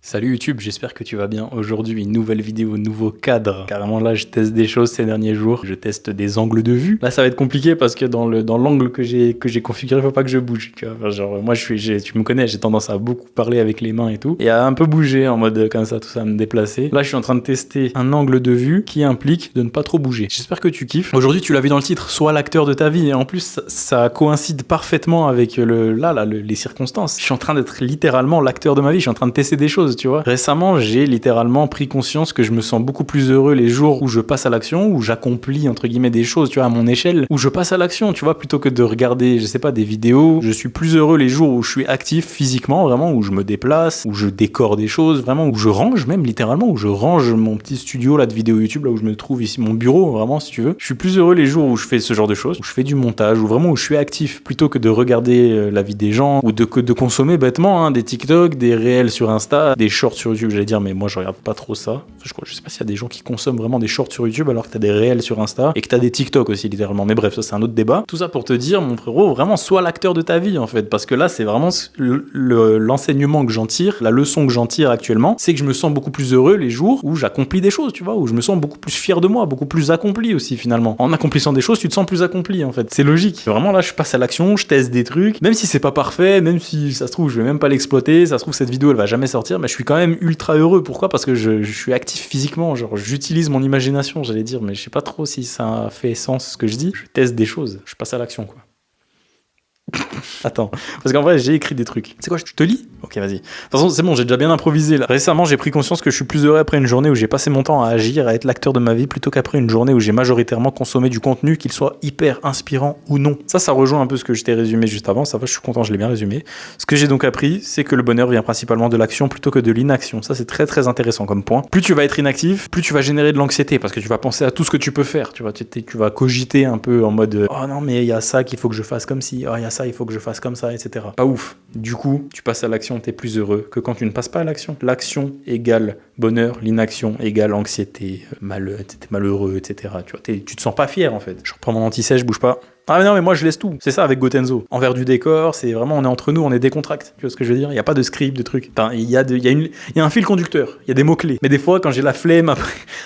Salut YouTube, j'espère que tu vas bien. Aujourd'hui, une nouvelle vidéo, nouveau cadre. Carrément là, je teste des choses ces derniers jours. Je teste des angles de vue. Là, ça va être compliqué parce que dans l'angle que j'ai configuré, faut pas que je bouge. Tu vois, enfin, genre moi, tu me connais, j'ai tendance à beaucoup parler avec les mains et tout, et à un peu bouger en mode comme ça, tout ça, à me déplacer. Là, je suis en train de tester un angle de vue qui implique de ne pas trop bouger. J'espère que tu kiffes. Aujourd'hui, tu l'as vu dans le titre, sois l'acteur de ta vie. Et en plus, ça coïncide parfaitement avec les circonstances. Je suis en train d'être littéralement l'acteur de ma vie. Je suis en train de tester des choses. Tu vois. Récemment, j'ai littéralement pris conscience que je me sens beaucoup plus heureux les jours où je passe à l'action, où j'accomplis entre guillemets des choses, tu vois, à mon échelle, où je passe à l'action, tu vois, plutôt que de regarder, je sais pas, des vidéos. Je suis plus heureux les jours où je suis actif physiquement, vraiment, où je me déplace, où je décore des choses, vraiment, où je range même littéralement, où je range mon petit studio là de vidéo YouTube, là où je me trouve ici, mon bureau, vraiment, si tu veux. Je suis plus heureux les jours où je fais ce genre de choses, où je fais du montage, où vraiment où je suis actif, plutôt que de regarder la vie des gens, ou de consommer bêtement des TikTok, des réels sur Insta, des shorts sur YouTube, j'allais dire, mais moi je regarde pas trop ça. Je sais pas s'il y a des gens qui consomment vraiment des shorts sur YouTube alors que t'as des réels sur Insta et que t'as des TikTok aussi littéralement. Mais bref, ça c'est un autre débat. Tout ça pour te dire, mon frérot, vraiment sois l'acteur de ta vie en fait, parce que là c'est vraiment l'enseignement que j'en tire, la leçon que j'en tire actuellement, c'est que je me sens beaucoup plus heureux les jours où j'accomplis des choses, tu vois, où je me sens beaucoup plus fier de moi, beaucoup plus accompli aussi finalement. En accomplissant des choses, tu te sens plus accompli en fait. C'est logique. Vraiment là, je passe à l'action, je teste des trucs, même si c'est pas parfait, même si ça se trouve je vais même pas l'exploiter, ça se trouve cette vidéo elle va jamais sortir, mais je suis quand même ultra heureux. Pourquoi ? Parce que je suis actif physiquement, genre j'utilise mon imagination, j'allais dire, mais je sais pas trop si ça fait sens ce que je dis. Je teste des choses, je passe à l'action quoi. Attends, parce qu'en vrai j'ai écrit des trucs. C'est quoi, je te lis ? Ok, vas-y. De toute façon, c'est bon, j'ai déjà bien improvisé là. Récemment, j'ai pris conscience que je suis plus heureux après une journée où j'ai passé mon temps à agir, à être l'acteur de ma vie, plutôt qu'après une journée où j'ai majoritairement consommé du contenu, qu'il soit hyper inspirant ou non. Ça rejoint un peu ce que je t'ai résumé juste avant. Ça va, je suis content, je l'ai bien résumé. Ce que j'ai donc appris, c'est que le bonheur vient principalement de l'action plutôt que de l'inaction. Ça, c'est très très intéressant comme point. Plus tu vas être inactif, plus tu vas générer de l'anxiété, parce que tu vas penser à tout ce que tu peux faire. Tu vas cogiter un peu en mode oh non, mais il y a ça qu'il faut que je fasse comme si, oh il y a ça, il faut que je fasse comme ça, etc. Pas ouf. Du coup, tu passes à l'action, t'es plus heureux que quand tu ne passes pas à l'action. L'action égale bonheur, l'inaction égale anxiété, malheur, t'es malheureux, etc. Tu vois, tu te sens pas fier en fait. Je reprends mon anti-sèche, je bouge pas. Ah mais non, mais moi je laisse tout. C'est ça avec Gotenzo. Envers du décor, c'est vraiment, on est entre nous, on est décontracté. Tu vois ce que je veux dire ? Il y a pas de script, de truc. Enfin, il y a un fil conducteur, il y a des mots-clés. Mais des fois, quand j'ai la flemme,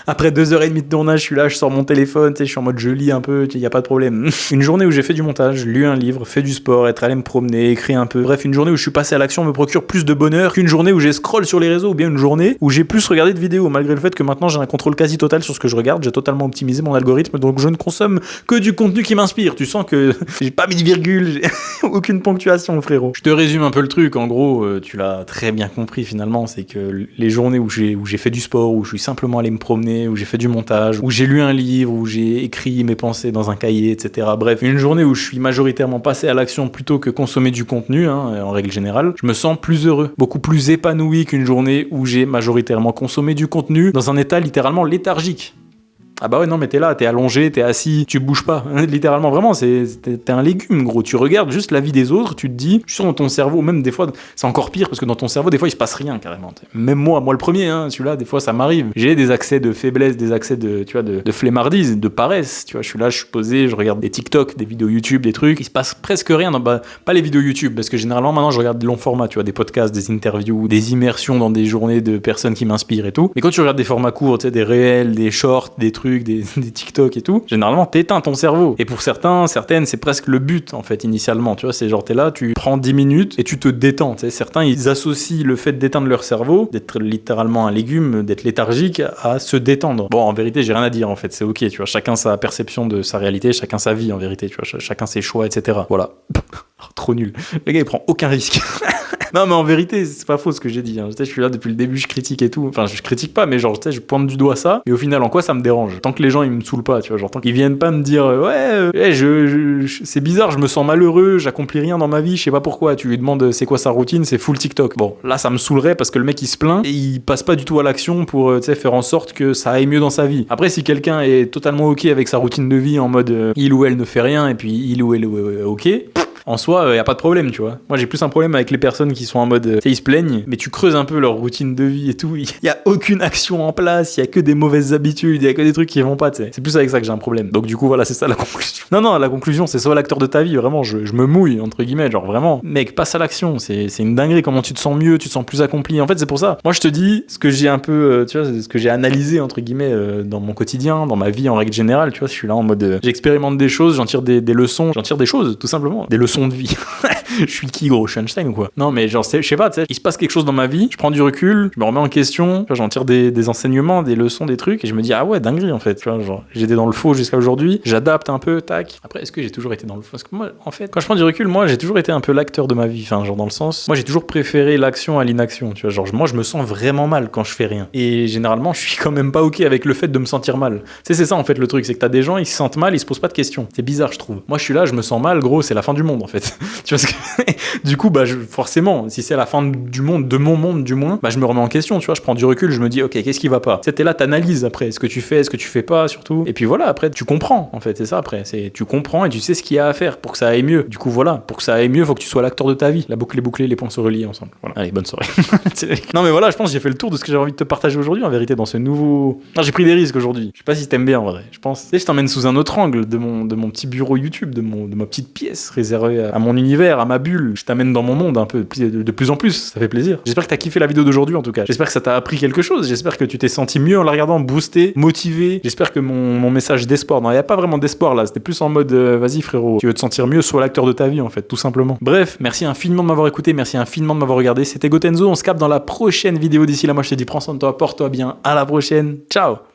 après 2h30 de tournage, je suis là, je sors mon téléphone, tu sais, je suis en mode je lis un peu, il y a pas de problème. Une journée où j'ai fait du montage, lu un livre, fait du sport, être allé me promener, écrit un peu. Bref, une journée où je suis passé à l'action me procure plus de bonheur qu'une journée où j'ai scroll sur les réseaux, ou bien une journée où j'ai plus regardé de vidéos, malgré le fait que maintenant j'ai un contrôle quasi total sur ce que je regarde, j'ai totalement optimisé mon algorithme, donc je ne consomme que du contenu qui m'inspire. Tu sens que j'ai pas mis de virgule, j'ai aucune ponctuation, frérot. Je te résume un peu le truc. En gros, tu l'as très bien compris finalement, c'est que les journées où j'ai fait du sport, où je suis simplement allé me promener, où j'ai fait du montage, où j'ai lu un livre, où j'ai écrit mes pensées dans un cahier, etc. Bref, une journée où je suis majoritairement passé à l'action plutôt que consommer du contenu, en règle générale, je me sens plus heureux, beaucoup plus épanoui qu'une journée où j'ai majoritairement consommé du contenu dans un état littéralement léthargique. Ah bah ouais, non mais t'es là, t'es allongé, t'es assis, tu bouges pas, littéralement, vraiment, t'es un légume gros, tu regardes juste la vie des autres, tu te dis, je suis sûr dans ton cerveau, même des fois, c'est encore pire, parce que dans ton cerveau, des fois il se passe rien carrément, même moi le premier, celui-là, des fois ça m'arrive, j'ai des accès de faiblesse, des accès de flemmardise, de paresse, tu vois, je suis là, je suis posé, je regarde des TikTok, des vidéos YouTube, des trucs, il se passe presque rien, pas les vidéos YouTube, parce que généralement maintenant je regarde des longs formats, tu vois, des podcasts, des interviews, des immersions dans des journées de personnes qui m'inspirent et tout, mais quand tu regardes des formats courts, tu sais, des réels, des shorts, des trucs, des TikTok et tout, généralement t'éteins ton cerveau. Et pour certaines, c'est presque le but en fait initialement. Tu vois, c'est genre t'es là, tu prends 10 minutes et tu te détends. Tu sais, certains ils associent le fait d'éteindre leur cerveau, d'être littéralement un légume, d'être léthargique, à se détendre. Bon, en vérité, j'ai rien à dire en fait. C'est ok. Tu vois, chacun sa perception de sa réalité, chacun sa vie en vérité. Tu vois, chacun ses choix, etc. Voilà. Trop nul. Le gars il prend aucun risque. Non mais en vérité c'est pas faux ce que j'ai dit, Je suis là depuis le début, je critique et tout, enfin je critique pas mais genre je pointe du doigt ça, mais au final en quoi ça me dérange, tant que les gens ils me saoulent pas, tu vois, genre tant qu'ils viennent pas me dire c'est bizarre, je me sens malheureux, j'accomplis rien dans ma vie, je sais pas pourquoi, tu lui demandes c'est quoi sa routine, c'est full TikTok. Bon là ça me saoulerait parce que le mec il se plaint et il passe pas du tout à l'action pour faire en sorte que ça aille mieux dans sa vie. Après si quelqu'un est totalement ok avec sa routine de vie en mode il ou elle ne fait rien et puis il ou elle est ok, en soi, y a pas de problème, tu vois. Moi, j'ai plus un problème avec les personnes qui sont en mode, tu sais, ils se plaignent, mais tu creuses un peu leur routine de vie et tout. Il y a aucune action en place, il y a que des mauvaises habitudes, il y a que des trucs qui vont pas, tu sais. C'est plus avec ça que j'ai un problème. Donc, du coup, voilà, c'est ça la conclusion. Non, la conclusion, c'est soit l'acteur de ta vie, vraiment, je me mouille, entre guillemets, genre vraiment. Mec, passe à l'action, c'est une dinguerie, comment tu te sens mieux, tu te sens plus accompli. En fait, c'est pour ça. Moi, je te dis, ce que j'ai un peu, tu vois, ce que j'ai analysé, entre guillemets, dans mon quotidien, dans ma vie en règle générale, tu vois, je suis là en mode, j'expérimente des choses, j'en tire des leçons, j'en tire des choses, tout simplement. Des leçons de vie. Je suis qui, gros? Je suis Einstein ou quoi? Non, mais genre, je sais pas, tu sais, il se passe quelque chose dans ma vie, je prends du recul, je me remets en question, tu vois, j'en tire des enseignements, des leçons, des trucs, et je me dis, ah ouais, dinguerie, en fait, tu vois, genre, j'étais dans le faux jusqu'à aujourd'hui, j'adapte un peu, tac. Après, est-ce que j'ai toujours été dans le faux? Parce que moi, en fait, quand je prends du recul, moi, j'ai toujours été un peu l'acteur de ma vie, enfin, genre, dans le sens, moi, j'ai toujours préféré l'action à l'inaction, tu vois, genre, moi, je me sens vraiment mal quand je fais rien. Et généralement, je suis quand même pas ok avec le fait de me sentir mal. Tu sais, c'est ça, en fait, le truc, c'est que t'as des gens, ils se sentent mal, ils se posent pas de questions. C'est bizarre, je trouve. Moi, je suis là, je me sens mal, gros, c'est la fin du monde, en fait. Tu vois ce que... Du coup, bah, forcément, si c'est la fin du monde, de mon monde, du moins, bah, je me remets en question, tu vois, je prends du recul, je me dis, ok, qu'est-ce qui va pas? C'était là, t'analyses après, ce que tu fais, ce que tu fais pas, surtout. Et puis voilà, après, tu comprends, en fait, c'est ça, après. Tu comprends et tu sais ce qu'il y a à faire pour que ça aille mieux. Du coup, voilà, pour que ça aille mieux, faut que tu sois l'acteur de ta vie. La boucle est bouclée, les points se relient ensemble. Voilà. Allez, bonne soirée. Non, mais voilà, je pense que j'ai fait le tour de ce que j'avais envie de te partager aujourd'hui, en vérité, dans ce nouveau... Non, j'ai pris des risques aujourd'hui. Je sais pas si t'aimes bien, en vrai. Je pense. Tu sais, je t'emmène sous un autre angle de mon petit bureau YouTube, de ma petite pièce réservée à mon univers, à ma bulle. Je t'amène dans mon monde un peu de plus en plus. Ça fait plaisir. J'espère que t'as kiffé la vidéo d'aujourd'hui, en tout cas. J'espère que ça t'a appris quelque chose. J'espère que tu t'es senti mieux en la regardant, boosté, motivé. J'espère que mon message d'espoir, non, il y a pas vraiment d'espoir là. C'était plus en mode, vas-y frérot, tu veux te sentir mieux, sois l'acteur de ta vie, en fait, tout simplement. Bref, merci infiniment de m'avoir écouté, merci infiniment de m'avoir regardé. C'était Gotenzo. On se capte dans la prochaine vidéo. D'ici là, moi, je te dis, prends soin de toi, porte-toi bien. À la prochaine. Ciao.